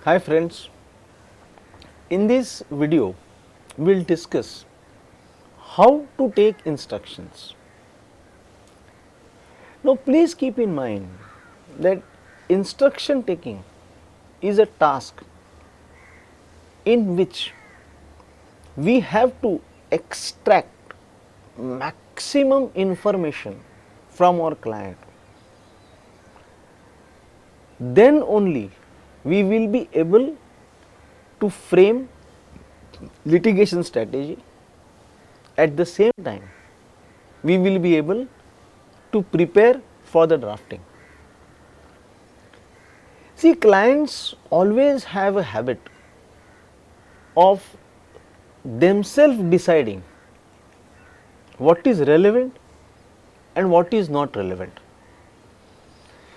Hi friends, in this video we will discuss how to take instructions. Now please keep in mind that instruction taking is a task in which we have to extract maximum information from our client. Then only we will be able to frame litigation strategy. At the same time, we will be able to prepare for the drafting. See, clients always have a habit of themselves deciding what is relevant and what is not relevant.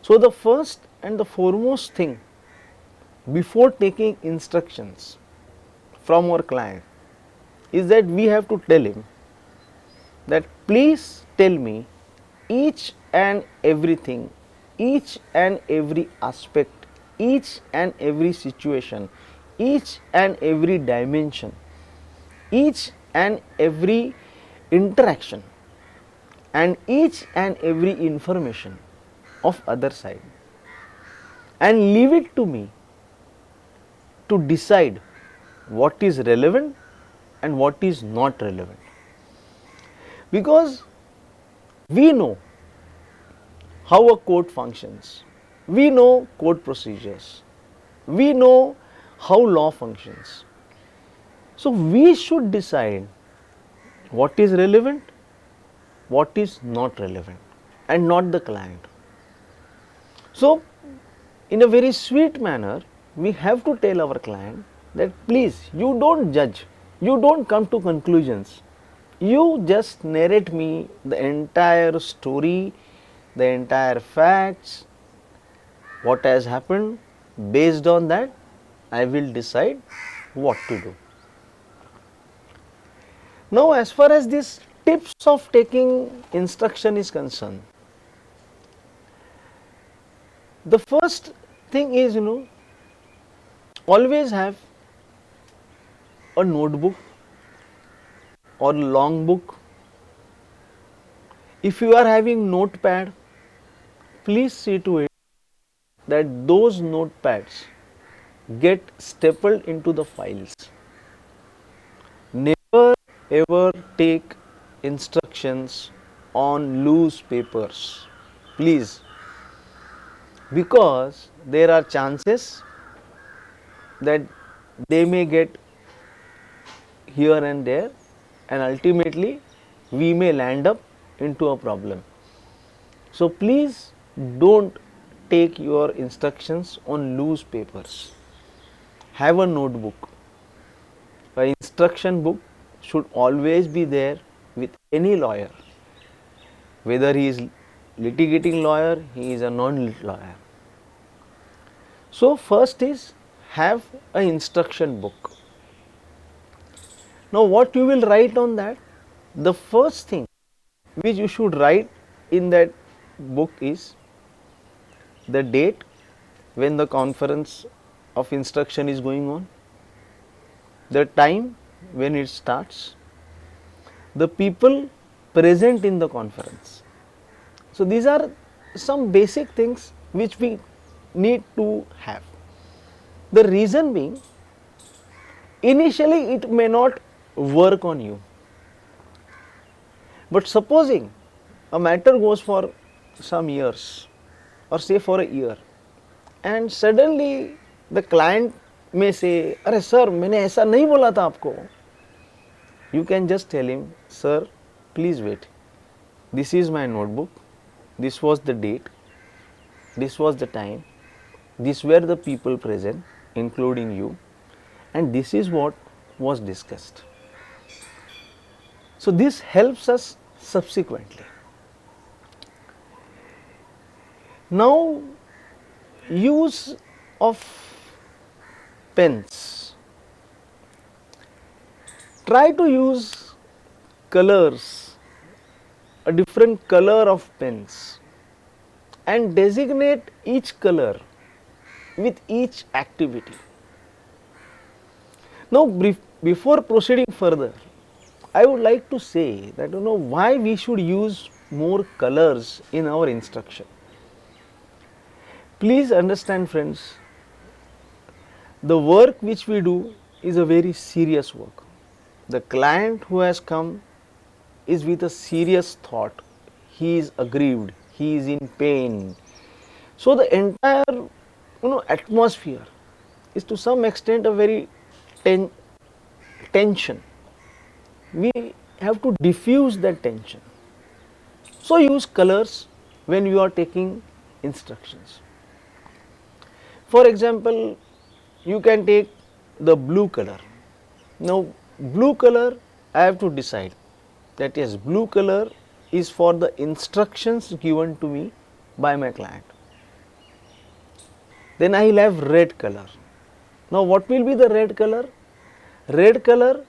So, the first and the foremost thing before taking instructions from our client is that we have to tell him that please tell me each and everything, each and every aspect, each and every situation, each and every dimension, each and every interaction and each and every information of other side, and leave it to me to decide what is relevant and what is not relevant. Because we know how a court functions, we know court procedures, we know how law functions. So, we should decide what is relevant, what is not relevant, and not the client. So, in a very sweet manner, we have to tell our client that please, you don't judge, you don't come to conclusions, you just narrate me the entire story, the entire facts, what has happened. Based on that, I will decide what to do. Now, as far as this tips of taking instruction is concerned, the first thing is, always have a notebook or long book. If you are having notepad, please see to it that those notepads get stapled into the files. Never ever take instructions on loose papers, please, because there are chances that they may get here and there, and ultimately we may land up into a problem. So, please don't take your instructions on loose papers. Have a notebook. An instruction book should always be there with any lawyer, whether he is litigating lawyer, he is a non-lit lawyer. So, first is have an instruction book. Now, what you will write on that? The first thing which you should write in that book is the date when the conference of instruction is going on, the time when it starts, the people present in the conference. So, these are some basic things which we need to have. The reason being, initially it may not work on you, but supposing a matter goes for some years or say for a year, and suddenly the client may say, अरे sir मैंने ऐसा नहीं बोला था आपको. You can just tell him, sir, please wait. This is my notebook. This was the date. This was the time. These were the people present, including you, and this is what was discussed. So, this helps us subsequently. Now, use of pens. Try to use colors, a different color of pens, and designate each color with each activity. Now, before proceeding further, I would like to say that why we should use more colors in our instruction. Please understand, friends, the work which we do is a very serious work. The client who has come is with a serious thought. He is aggrieved, he is in pain. So the entire atmosphere is to some extent a very tension. We have to diffuse that tension. So use colors when you are taking instructions. For example, you can take the blue color. Now, blue color, I have to decide that yes, blue color is for the instructions given to me by my client. Then I will have red color. Now, what will be the red color? Red color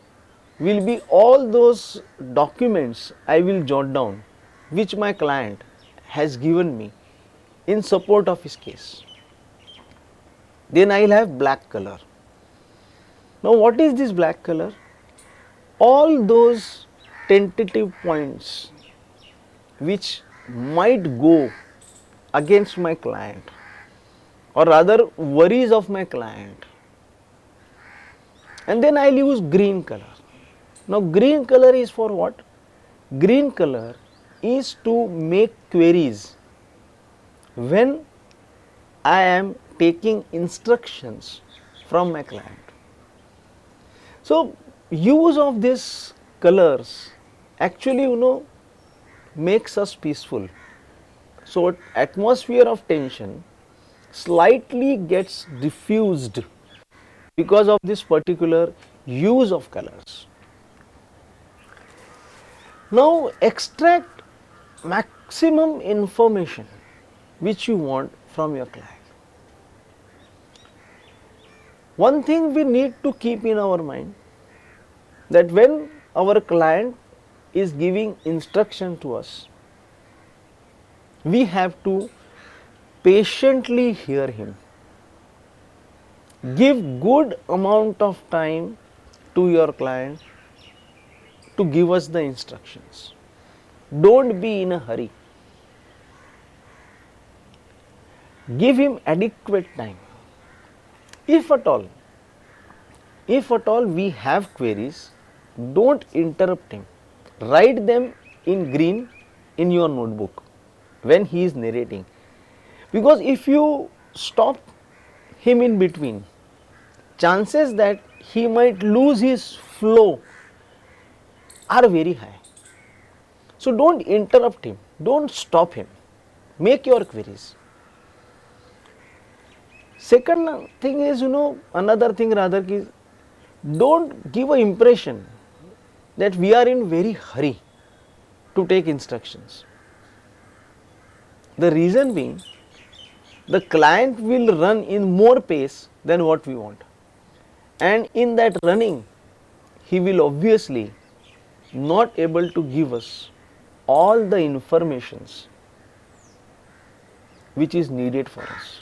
will be all those documents I will jot down which my client has given me in support of his case. Then I will have black color. Now, what is this black color? All those tentative points which might go against my client, or rather worries of my client. And then I will use green color. Now, green color is for what? Green color is to make queries when I am taking instructions from my client. So, use of these colors actually makes us peaceful. So, atmosphere of tension slightly gets diffused because of this particular use of colors. Now, extract maximum information which you want from your client. One thing we need to keep in our mind, that when our client is giving instruction to us, we have to patiently hear him. Give good amount of time to your client to give us the instructions. Don't be in a hurry. Give him adequate time. If at all we have queries, don't interrupt him. Write them in green in your notebook when he is narrating. Because if you stop him in between, chances that he might lose his flow are very high. So don't interrupt him, don't stop him, make your queries. Second thing is, another thing rather is, don't give an impression that we are in very hurry to take instructions. The reason being, the client will run in more pace than what we want, and in that running he will obviously not able to give us all the informations which is needed for us.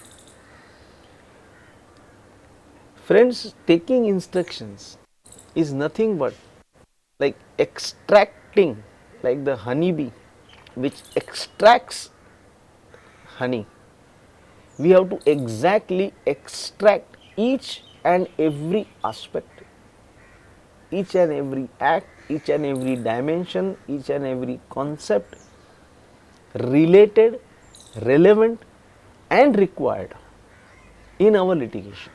Friends, taking instructions is nothing but like extracting, like the honeybee which extracts honey. We have to exactly extract each and every aspect, each and every act, each and every dimension, each and every concept related, relevant and required in our litigation.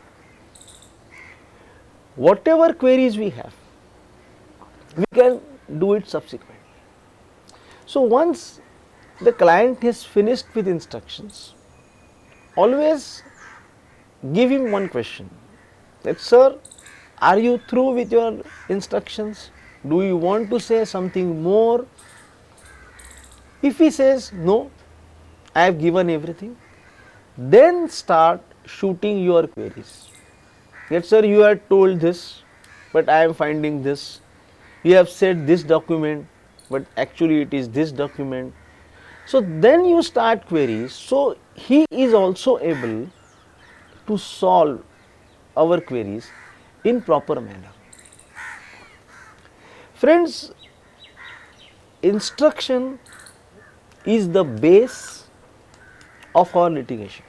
Whatever queries we have, we can do it subsequently. So once the client is finished with instructions, always give him one question, that sir, are you through with your instructions? Do you want to say something more? If he says no, I have given everything, then start shooting your queries. Yes sir, you had told this, but I am finding this. You have said this document, but actually it is this document. So then you start queries. So he is also able to solve our queries in proper manner. Friends, instruction is the base of our litigation.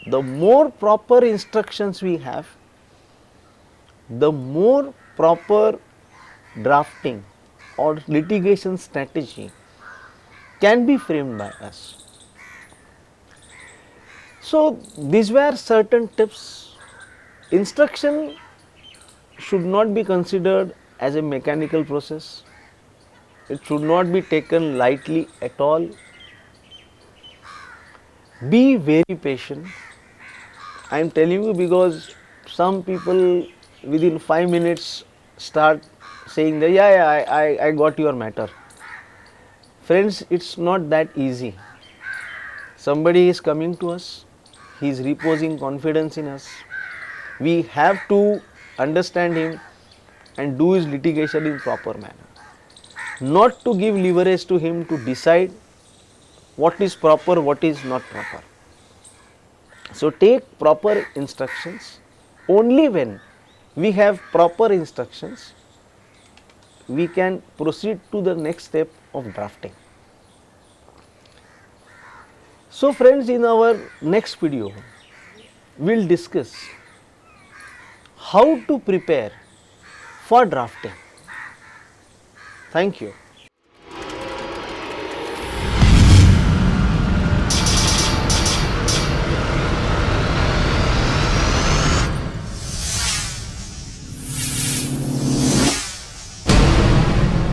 The more proper instructions we have, the more proper drafting or litigation strategy can be framed by us. So, these were certain tips. Instruction should not be considered as a mechanical process. It should not be taken lightly at all. Be very patient. I am telling you because some people within 5 minutes start saying that I got your matter. Friends, it's not that easy. Somebody is coming to us, he is reposing confidence in us. We have to understand him and do his litigation in proper manner. Not to give leverage to him to decide what is proper, what is not proper. So, take proper instructions. Only when we have proper instructions, we can proceed to the next step of drafting. So, friends, in our next video, we will discuss how to prepare for drafting. Thank you.